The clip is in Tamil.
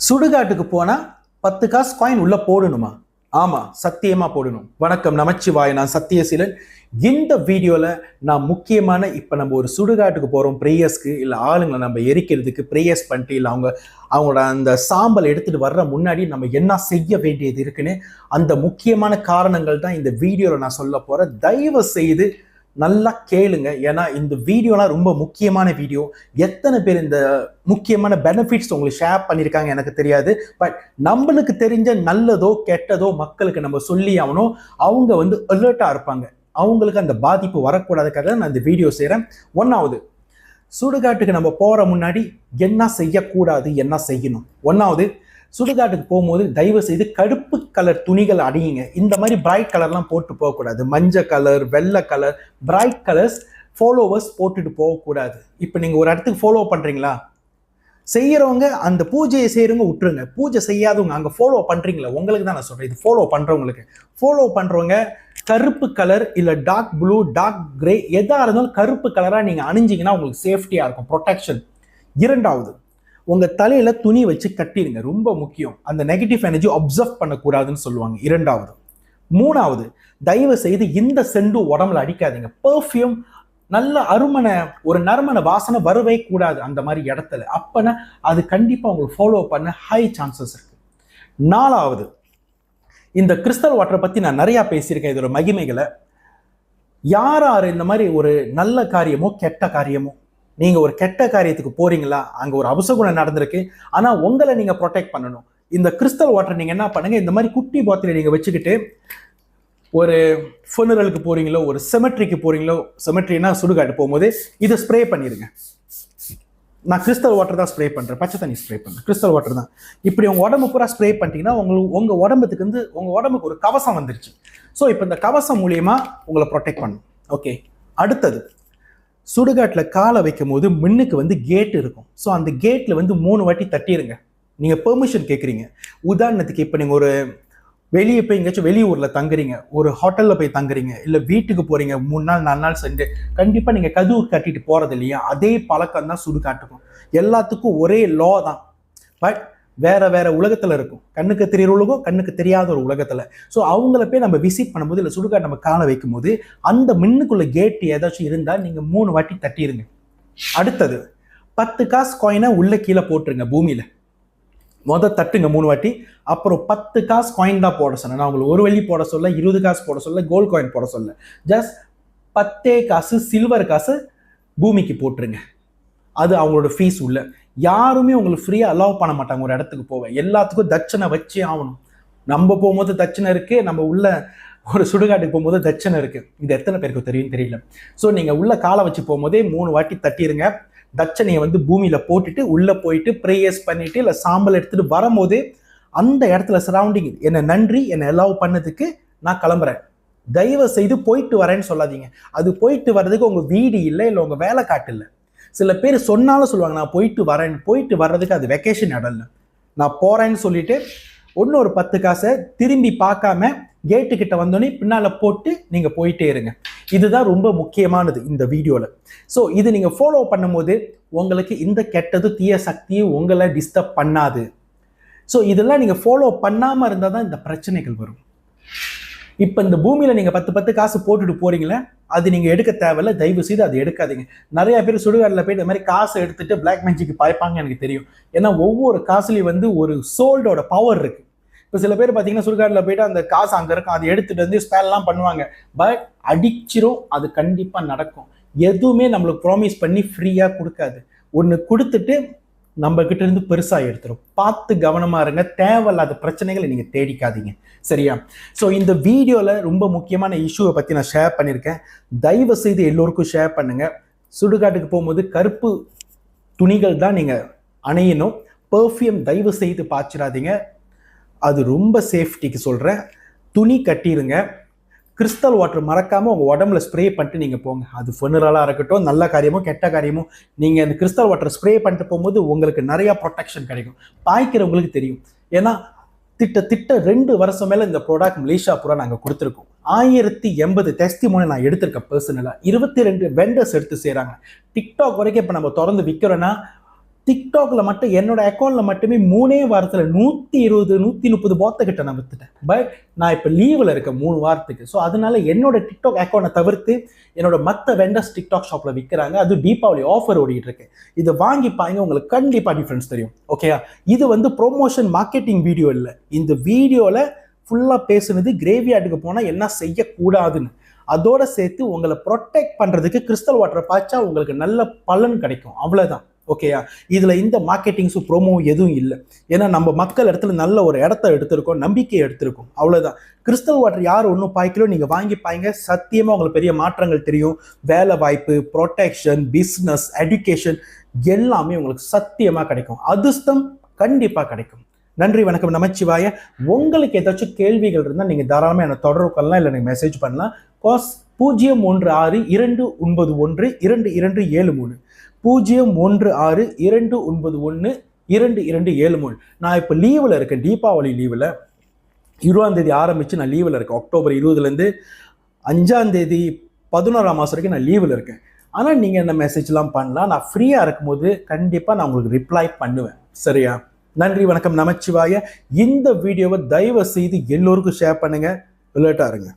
சுடுகாட்டுக்கு போனா 10 காசு காயின் உள்ள போடணுமா? ஆமா, சத்தியமா போடணும். வணக்கம் நமச்சிவாய், நான் சத்தியசீலன். இந்த வீடியோல நான் முக்கியமான இப்ப நம்ம ஒரு சுடுகாட்டுக்கு போறோம் பிரேயர்ஸ்க்கு, இல்ல ஆளுங்களை நம்ம எரிக்கிறதுக்கு பிரேயர்ஸ் பண்ணிட்டு, இல்ல அவங்களோட அந்த சாம்பல் எடுத்துட்டு வர்ற முன்னாடி நம்ம என்ன செய்ய வேண்டியது இருக்குன்னு அந்த முக்கியமான காரணங்கள் தான் இந்த வீடியோல நான் சொல்ல போறேன். தயவு செய்து நல்லா கேளுங்க. ஏன்னா இந்த வீடியோலாம் ரொம்ப முக்கியமான வீடியோ. எத்தனை பேர் இந்த முக்கியமான பெனிஃபிட்ஸ் உங்களுக்கு ஷேர் பண்ணியிருக்காங்க எனக்கு தெரியாது. பட் நம்மளுக்கு தெரிஞ்ச நல்லதோ கெட்டதோ மக்களுக்கு நம்ம சொல்லி ஆகணும். அவங்க அலர்ட்டா இருப்பாங்க. அவங்களுக்கு அந்த பாதிப்பு வரக்கூடாதுக்காக நான் இந்த வீடியோ செய்கிறேன். ஒன்றாவது, சுடுகாட்டுக்கு நம்ம போகிற முன்னாடி என்ன செய்யக்கூடாது, என்ன செய்யணும். ஒன்றாவது, சுடுகாட்டுக்கு போகும்போது தயவு செய்து கருப்பு கலர் துணிகள் அணியுங்க. இந்த மாதிரி பிரைட் கலர்லாம் போட்டு போகக்கூடாது. மஞ்சள் கலர், வெள்ளை கலர், பிரைட் கலர்ஸ் ஃபாலோவர்ஸ் போட்டுட்டு போகக்கூடாது. இப்போ நீங்கள் ஒரு இடத்துக்கு ஃபாலோ பண்ணுறீங்களா, செய்கிறவங்க அந்த பூஜையை செய்கிறவங்க விட்டுருங்க. பூஜை செய்யாதவங்க அங்கே ஃபாலோ பண்ணுறீங்களா, உங்களுக்கு தான் நான் சொல்கிறேன். இது ஃபாலோ பண்ணுறவங்களுக்கு. ஃபாலோ பண்ணுறவங்க கருப்பு கலர் இல்லை டார்க் ப்ளூ, டார்க் கிரே, எதாக இருந்தாலும் கருப்பு கலராக நீங்கள் அணிஞ்சிங்கன்னா உங்களுக்கு சேஃப்டியாக இருக்கும், ப்ரொடெக்ஷன். இரண்டாவது, உங்கள் தலையில் துணி வச்சு கட்டிடுங்க. ரொம்ப முக்கியம். அந்த நெகட்டிவ் எனர்ஜி அப்சர்வ் பண்ணக்கூடாதுன்னு சொல்லுவாங்க. இரண்டாவது. மூணாவது, தயவு செய்து இந்த செண்டு உடம்புல அடிக்காதீங்க. பெர்ஃப்யூம் நல்ல அருமனை, ஒரு நறுமண வாசனை வரவே கூடாது அந்த மாதிரி இடத்துல. அப்போனா அது கண்டிப்பாக உங்களுக்கு ஃபாலோ பண்ண ஹை சான்சஸ் இருக்கு. நாலாவது, இந்த கிறிஸ்டல் வாட்டரை பற்றி நான் நிறையா பேசியிருக்கேன், இதோட மகிமைகளை. யார் இந்த மாதிரி ஒரு நல்ல காரியமோ கெட்ட காரியமோ, நீங்க ஒரு கெட்ட காரியத்துக்கு போறீங்களா, அங்க ஒரு அபசகுணம் நடந்திருக்கு, ஆனா உங்களை நீங்க ப்ரொடெக்ட் பண்ணணும். இந்த கிறிஸ்டல் வாட்டர் நீங்க என்ன பண்ணுங்க, இந்த மாதிரி குட்டி பாத்திரை நீங்க வச்சுக்கிட்டு ஒரு ஃபுனரலுக்கு போறீங்களோ, ஒரு செமெட்ரிக்கு போறீங்களோ, செமெட்ரினா சுடுகாட்டு போகும்போது இதை ஸ்ப்ரே பண்ணிருங்க. நான் கிறிஸ்டல் வாட்டர் தான் ஸ்ப்ரே பண்றேன், பச்சை தண்ணி ஸ்ப்ரே பண்றேன், கிறிஸ்டல் வாட்டர் தான். இப்படி உங்க உடம்பு பூரா ஸ்ப்ரே பண்ணிட்டீங்கன்னா உங்க உடம்புக்கு ஒரு கவசம் வந்துருச்சு. ஸோ இப்போ இந்த கவசம் மூலியமா உங்களை ப்ரொடெக்ட் பண்ணும். ஓகே. அடுத்தது, சுடுகாட்டில் காலை வைக்கும் போது முன்னுக்கு கேட் இருக்கும். ஸோ அந்த கேட்டில் 3 வாட்டி தட்டிடுங்க. நீங்கள் பெர்மிஷன் கேட்குறீங்க. உதாரணத்துக்கு இப்போ நீங்கள் ஒரு வெளியே போய் எங்கேயாச்சும் வெளியூரில் தங்குறீங்க, ஒரு ஹோட்டலில் போய் தங்குறீங்க, இல்லை வீட்டுக்கு போகிறீங்க, 3 நாள் 4 நாள் சென்று கண்டிப்பாக நீங்கள் கதவு கட்டிட்டு போகிறது இல்லையா, அதே பழக்கம் தான் சுடுகாட்டுக்கும். எல்லாத்துக்கும் ஒரே லா தான். பட் வேற வேற உலகத்துல இருக்கும். கண்ணுக்கு தெரிகிற உலகம், கண்ணுக்கு தெரியாத ஒரு உலகத்துல. ஸோ அவங்கள போய் நம்ம விசிட் பண்ணும்போது, இல்லை சுடுகாட்டு நம்ம காலை வைக்கும் போது அந்த மின்னுக்குள்ள கேட் ஏதாச்சும் இருந்தால் நீங்க 3 வாட்டி தட்டிடுங்க. அடுத்தது, 10 காசு காயினை உள்ள கீழே போட்டுருங்க பூமியில. தட்டுங்க 3 வாட்டி. அப்புறம் 10 காசு காயின் தான் போட சொன்னேன். நான் உங்களுக்கு ஒரு வெள்ளி போட சொல்ல, 20 காசு போட சொல்ல, கோல்டு காயின் போட சொல்ல. ஜஸ்ட் 10 காசு சில்வர் காசு பூமிக்கு போட்டுருங்க. அது அவங்களோட ஃபீஸ் உள்ள. யாருமே உங்களுக்கு ஃப்ரீயா அலோவ் பண்ண மாட்டாங்க ஒரு இடத்துக்கு போக. எல்லாத்துக்கும் தட்சணை வச்சே ஆகணும். நம்ம போகும்போது தட்சணை இருக்கு, நம்ம உள்ள ஒரு சுடுகாட்டுக்கு போகும்போது தட்சணை இருக்கு. இது எத்தனை பேருக்கு தெரியும் தெரியல. ஸோ நீங்க உள்ள காலை வச்சு போகும்போதே 3 வாட்டி தட்டிடுங்க. தட்சணையை பூமியில போட்டுட்டு உள்ள போயிட்டு ப்ரேயர்ஸ் பண்ணிட்டு, இல்லை சாம்பல் எடுத்துட்டு வரும்போது அந்த இடத்துல சரௌண்டிங் என்ன நன்றி, என்னை அலோவ் பண்ணதுக்கு நான் கிளம்புறேன், தயவு செய்து போயிட்டு வரேன்னு சொல்லாதீங்க. அது போயிட்டு வர்றதுக்கு உங்க வீடு இல்லை, இல்லை உங்க வேலை காட்டு இல்லை. சில பேர் சொன்னாலும் சொல்லுவாங்க நான் போயிட்டு வரேன். போயிட்டு வர்றதுக்கு அது வெக்கேஷன் இடம் இல்லை. நான் போறேன்னு சொல்லிட்டு இன்னொரு 10 காசை திரும்பி பார்க்காம கேட்டு கிட்ட வந்தோடனே பின்னால போட்டு நீங்க போயிட்டே இருங்க. இதுதான் ரொம்ப முக்கியமானது இந்த வீடியோல. ஸோ இது நீங்க ஃபாலோ பண்ணும்போது உங்களுக்கு இந்த கெட்டது தீய சக்தியும் உங்களை டிஸ்டர்ப் பண்ணாது. ஸோ இதெல்லாம் நீங்க ஃபாலோ பண்ணாம இருந்தால் தான் இந்த பிரச்சனைகள் வரும். இப்போ இந்த பூமியில நீங்க 10 காசு போட்டுட்டு போறீங்களே, அது நீங்க எடுக்க தேவையில்ல. தயவு செய்து அதை எடுக்காதீங்க. நிறைய பேர் சுடுகாட்டில் போயிட்டு இந்த மாதிரி காசை எடுத்துட்டு பிளாக் மேஜிக் பாய்ப்பாங்க, எனக்கு தெரியும். ஏன்னா ஒவ்வொரு காசுலையும் ஒரு சோல்டோட பவர் இருக்கு. இப்போ சில பேர் பார்த்தீங்கன்னா சுடுகாட்டில் போயிட்டு அந்த காசு அங்கே இருக்கும், அதை எடுத்துட்டு ஸ்பேல்லாம் பண்ணுவாங்க. பட் அடிச்சிரும், அது கண்டிப்பாக நடக்கும். எதுவுமே நம்மளுக்கு ப்ராமிஸ் பண்ணி ஃப்ரீயா கொடுக்காது. ஒன்று கொடுத்துட்டு நம்ம கிட்ட இருந்து பெருசா எடுத்துரும். பார்த்து கவனமா இருங்க. தேவையில்லாத பிரச்சனைகளை நீங்க தேடிக்காதீங்க, சரியா? ஸோ இந்த வீடியோல ரொம்ப முக்கியமான இஷ்யூவை பத்தி நான் ஷேர் பண்ணியிருக்கேன். தயவு செய்து எல்லோருக்கும் ஷேர் பண்ணுங்க. சுடுகாட்டுக்கு போகும்போது கருப்பு துணிகள் தான் நீங்க அணியணும். பெர்ஃப்யூம் தயவு செய்து பாய்ச்சிடாதீங்க. அது ரொம்ப சேஃப்டிக்கு சொல்றேன். துணி கட்டிருங்க. கிறிஸ்டல் வாட்டர் மறக்காம உங்க உடம்புல ஸ்ப்ரே பண்ணிட்டு நீங்க போங்க. அது ஃபுனரலா இருக்கட்டும், நல்ல காரியமோ கெட்ட காரியமோ, நீங்க அந்த கிறிஸ்டல் வாட்டர் ஸ்ப்ரே பண்ணிட்டு போகும்போது உங்களுக்கு நிறைய ப்ரொடெக்ஷன் கிடைக்கும். பாய்க்கிறவங்களுக்கு தெரியும். ஏன்னா திட்ட 2 வருஷம் மேல இந்த ப்ராடக்ட் மலேசியா பூரா நாங்க கொடுத்துருக்கோம். 1080 டெஸ்டிமோனி நான் எடுத்திருக்கேன் பர்சனலா. 22 வெண்டர்ஸ் எடுத்து செய்றாங்க. டிக்டாக் வரைக்கும் இப்ப நம்ம திறந்து விற்கிறோன்னா டிக்டாக்ல மட்டும் என்னோட அக்கௌண்ட்ல மட்டுமே 3 வாரத்துல 120 130 போத்த கிட்ட நான் வித்துட்டேன். பட் நான் இப்ப லீவ்ல இருக்கேன் 3 வாரத்துக்கு. ஸோ அதனால என்னோட டிக்டாக் அக்கௌண்ட்டை தவிர்த்து என்னோட மற்ற வெண்டர்ஸ் டிக்டாக் ஷாப்ல விற்கிறாங்க. அது தீபாவளி ஆஃபர் ஓடிட்டு இருக்கு. இதை வாங்கி பாருங்க, உங்களுக்கு கண்டிப்பா டிஃபரன்ஸ் தெரியும். ஓகேயா? இது வந்து ப்ரொமோஷன் மார்க்கெட்டிங் வீடியோ இல்லை. இந்த வீடியோல ஃபுல்லா பேசுனது கிரேவியார்டுக்கு போனா என்ன செய்யக்கூடாதுன்னு, அதோட சேர்த்து உங்களை ப்ரொடெக்ட் பண்றதுக்கு கிறிஸ்டல் வாட்டரை பாய்ச்சா உங்களுக்கு நல்ல பலன் கிடைக்கும். அவ்வளவுதான். ஓகேயா? இதுல இந்த மார்க்கெட்டிங்ஸும் ப்ரோமோ எதுவும் இல்லை. ஏன்னா நம்ம மக்கள் இடத்துல நல்ல ஒரு இடத்த எடுத்திருக்கோம், நம்பிக்கையை எடுத்திருக்கோம். அவ்வளவுதான். கிறிஸ்டல் வாட்டர் யார் ஒன்றும் பாய்க்கலோ நீங்க வாங்கி பாய்ங்க, சத்தியமா உங்களுக்கு பெரிய மாற்றங்கள் தெரியும். வேலை வாய்ப்பு, ப்ரொடெக்ஷன், பிஸ்னஸ், எஜுகேஷன் எல்லாமே உங்களுக்கு சத்தியமா கிடைக்கும். அதிர்ஷ்டம் கண்டிப்பா கிடைக்கும். நன்றி, வணக்கம், நமச்சிவாய. உங்களுக்கு ஏதாச்சும் கேள்விகள் இருந்தால் நீங்கள் தாராளமாக என்னை தொடர்பு கொள்ளலாம், இல்லை நீங்கள் மெசேஜ் பண்ணலாம். 016-291-2273 016-291-2273. நான் இப்போ லீவில் இருக்கேன், தீபாவளி லீவில். 20ஆம் தேதி ஆரம்பித்து நான் லீவில் இருக்கேன். அக்டோபர் 20லேருந்து 5ஆம் தேதி 11ஆம் மாதம் வரைக்கும் நான் லீவில் இருக்கேன். ஆனால் நீங்கள் என்ன மெசேஜ்லாம் பண்ணலாம். நான் ஃப்ரீயாக இருக்கும்போது கண்டிப்பாக நான் உங்களுக்கு ரிப்ளை பண்ணுவேன். சரியா? நன்றி, வணக்கம், நமச்சிவாய. இந்த வீடியோவை தயவு செய்து எல்லோருக்கும் ஷேர் பண்ணுங்க. அலர்ட்டா இருங்க.